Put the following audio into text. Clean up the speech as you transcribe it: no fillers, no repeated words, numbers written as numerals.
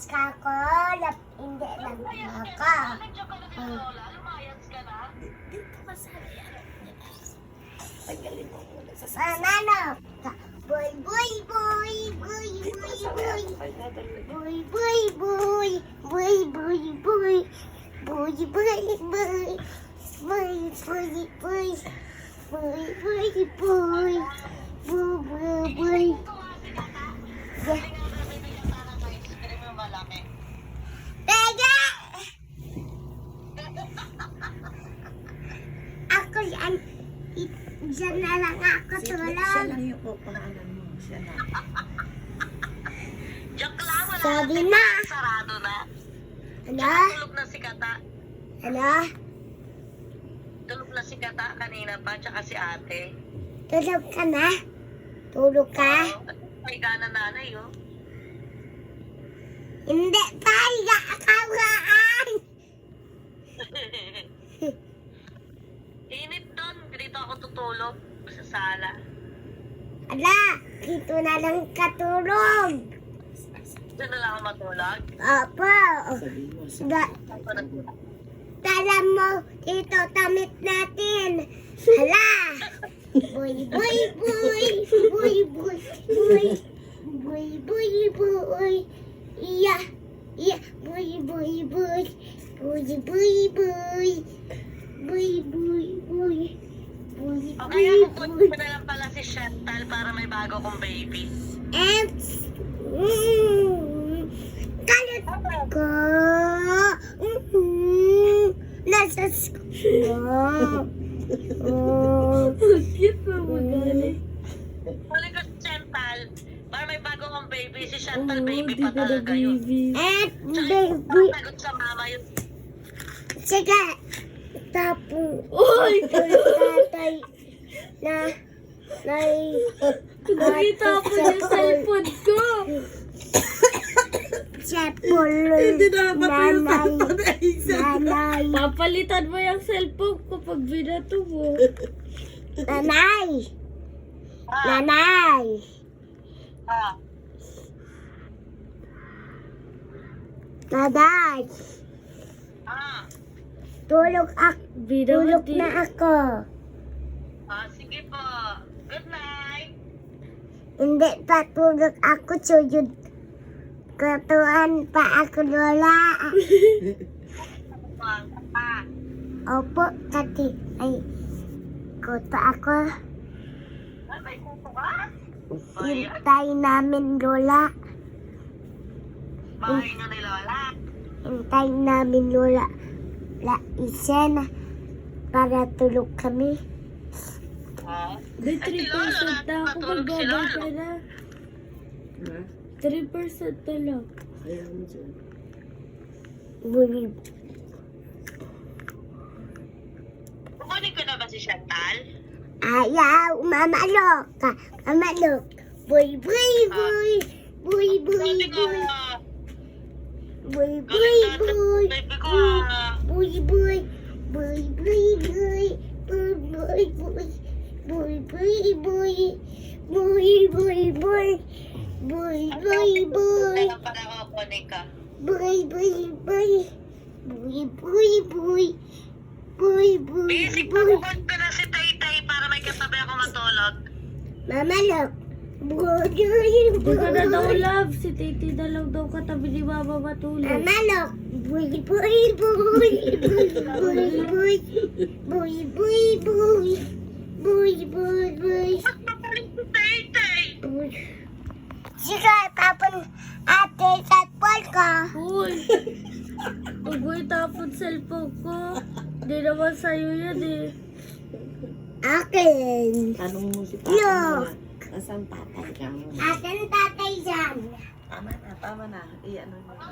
Kako, hindi lang ako. Lumayas ka na? Dito ka sa tanggalin mo muna sa Manano, boy, boy, boy, boy, boy, boy. Boy, boy, boy, boy, boy, boy. Boy, boy, boy. Boy, boy, boy. Boy, boy, boy. Boy, boy, boy. Tega! Ako yan. Diyan na lang ako Siya tulog. lang yung kukuhanan mo. Siya lang. Joke lang, wala Sabi na. na. Sarado na. Ano? Tulog na si Kata. Ano? Tulog na si Kata kanina pa, tsaka si ate. Tulog ka na? Tulog ka? May gana nanay, oh. Hindi tayo kakawaan. Init doon. Dito ako tutulog sa sala. Ala, dito na lang katulog. Diyan na lang ako matulog. Opo. Sabihin mo sa Tala mo, dito tamit natin. Hala. Boy, boy, boy. Boy, boy, boy. Boy, boy, boy. Iya. Iya. Boy, boy, boy. Boy, boy, boy. Boy, boy, boy. Boy, O kaya boy, kukunin boy. ko na lang pala si Chantal para may bago kong baby. And kalit ko. Nasa school. Cute pa magaling. Kunin ko si Chantal para may bago kong baby. Si Chantal baby pa talaga yun. And Tsaka baby. sagot sa mama yun. Sige. Tapos. Uy! Tatay. Na. Nakita po yung cellphone ko. Sepul. dapat yung cellphone na isa. Nanay. Papalitan mo yung cellphone ko pag binato mo. Nanay. Ah, Nanay. ah. Nanay. Ah, Tulog tulog Binawati. na ako. sige po. Good night. Hindi pa tulog ako, suyod. Katuan pa ako, Lola. Ah, Opo, kati. Ay, kuto ako. may kuko ka? Hintay namin, Lola. Bahay nyo ni Lola. Hintay namin, Lola. La isen para tulog kami. Oh. May Ay, si Lolo, 3% na ako natulog si magbabay Lolo. ka na. Ha? 3% na lang. Ayaw mo dyan. Buli. Kukunin ko na ba si Chantal? Ayaw, mamalok ka. Mamalok. Boy, boy, boy. Boy, boy, Kukunin ko. boy. Boy, boy, Galing boy. na baby ko, ah. Boy, boy. Boy, boy, boy. Boy, boy, boy. Boy, boy, boy. Boy, boy, boy. Boy, boy, boy. Kaya pala kukunin ka. Boy, boy, boy. Boy, boy, boy. Boy, boy, Basic pa boy. kukunin ko na si Tay-Tay para may katabi ako matulog. Mamalok. Boy, Hindi ka na daw boy. love. Si Titi na lang daw katabi ni Mama matulog. Mamalok. Boy, boy, boy. Boy, boy, boy. Boy, boy, boy. Boy, boy, boy. Ba't mapalit si Tay-Tay? Boy. Sige, tapon ate sa pol ko. Uy! Huwag mo itapon cellphone ko. Hindi naman sa'yo yan eh. Akin. Tanong mo si No. Papa muna. Nasaan tatay ka mo? Akin tatay dyan. Tama na, tama na. Iyan mo na.